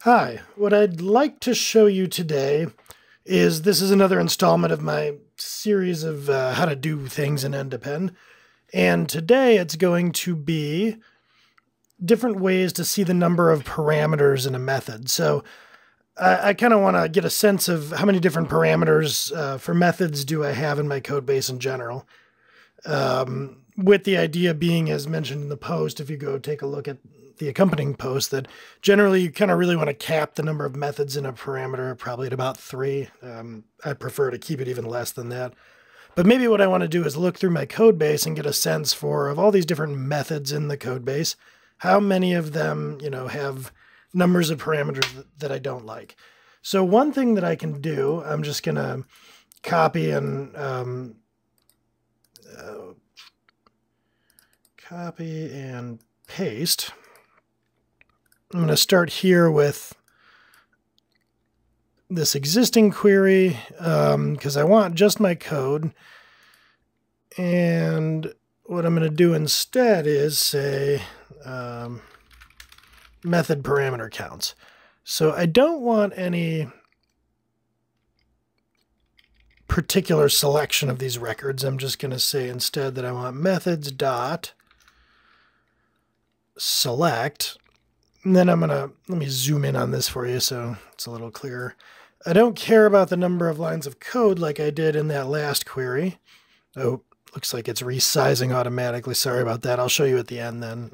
Hi, what I'd like to show you today is this is another installment of my series of how to do things in NDepend. And today it's going to be different ways to see the number of parameters in a method. So I kind of want to get a sense of how many different parameters for methods do I have in my code base in general. With the idea being, as mentioned in the post, if you go take a look at the accompanying post, that generally you kind of really want to cap the number of methods in a parameter probably at about 3. I prefer to keep it even less than that. But maybe what I want to do is look through my code base and get a sense for, of all these different methods in the code base, how many of them, have numbers of parameters that I don't like. So one thing that I can do, I'm just going to copy and paste. I'm going to start here with this existing query because I want just my code. And what I'm going to do instead is say method parameter counts. So I don't want any particular selection of these records. I'm just going to say instead that I want methods dot select. And then I'm going to, let me zoom in on this for you so it's a little clearer. I don't care about the number of lines of code like I did in that last query. Oh, looks like it's resizing automatically. Sorry about that. I'll show you at the end then.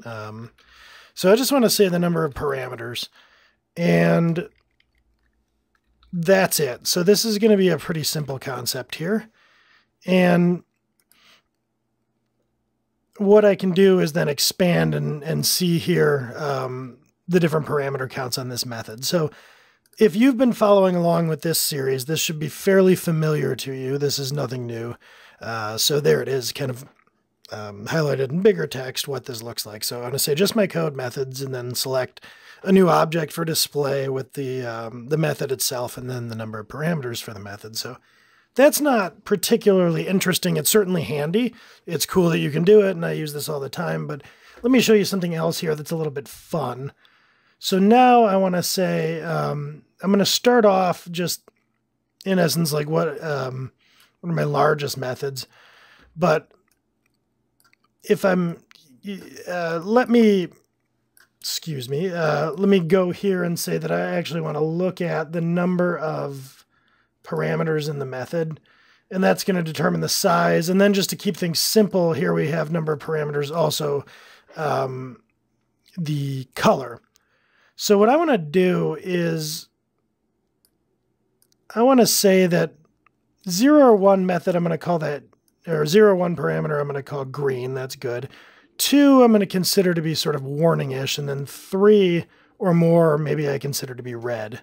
So I just want to say the number of parameters. And that's it. So this is going to be a pretty simple concept here. And what I can do is then expand and see here the different parameter counts on this method. So if you've been following along with this series, this should be fairly familiar to you. This is nothing new. So there it is, kind of highlighted in bigger text what this looks like. So I'm going to say just my code methods and then select a new object for display with the method itself and then the number of parameters for the method. So that's not particularly interesting. It's certainly handy. It's cool that you can do it, and I use this all the time. But let me show you something else here that's a little bit fun. So now I want to say, I'm going to start off just, in essence, like what are my largest methods. But if I'm, let me go here and say that I actually want to look at the number of parameters in the method, and that's going to determine the size. And then just to keep things simple, here we have number of parameters, also the color. So what I want to do is I want to say that 0 or 1 method, I'm going to call that, or 0 or 1 parameter, I'm going to call green. That's good. 2, I'm going to consider to be sort of warning-ish. And then 3 or more, maybe I consider to be red.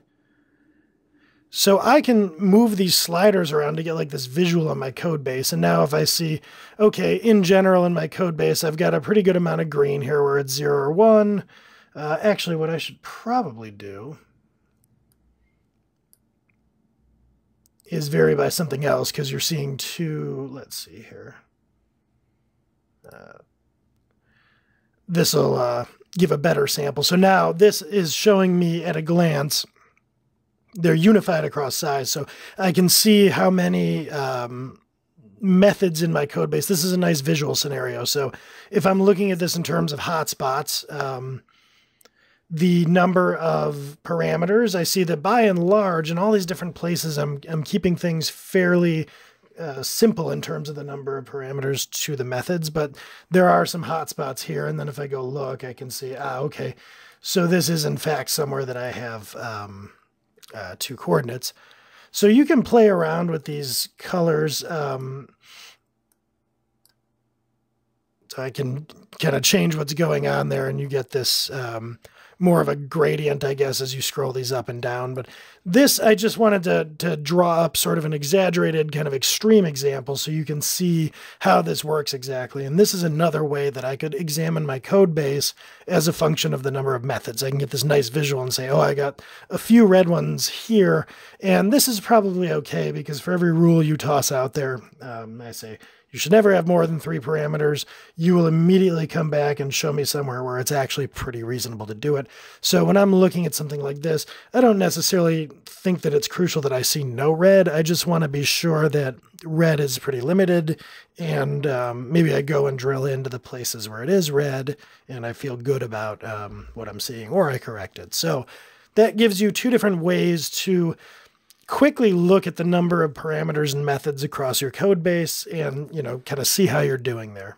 So I can move these sliders around to get like this visual on my code base. And now if I see, okay, in general in my code base, I've got a pretty good amount of green here where it's 0 or 1. Actually, what I should probably do is vary by something else, because you're seeing 2, let's see here. This will give a better sample. So now this is showing me at a glance, they're unified across size. So I can see how many methods in my code base. This is a nice visual scenario. So if I'm looking at this in terms of hotspots, the number of parameters, I see that by and large, in all these different places, I'm keeping things fairly simple in terms of the number of parameters to the methods, but there are some hotspots here. And then if I go look, I can see, okay, so this is in fact somewhere that I have 2 coordinates. So you can play around with these colors. So I can kind of change what's going on there, and you get this more of a gradient, I guess, as you scroll these up and down. But this, I just wanted to draw up sort of an exaggerated kind of extreme example so you can see how this works exactly. And this is another way that I could examine my code base as a function of the number of methods. I can get this nice visual and say, oh, I got a few red ones here. And this is probably okay, because for every rule you toss out there, I say, you should never have more than 3 parameters, you will immediately come back and show me somewhere where it's actually pretty reasonable to do it. So when I'm looking at something like this, I don't necessarily think that it's crucial that I see no red. I just want to be sure that red is pretty limited, and maybe I go and drill into the places where it is red, and I feel good about what I'm seeing, or I correct it. So that gives you 2 different ways to quickly look at the number of parameters and methods across your code base and, kind of see how you're doing there.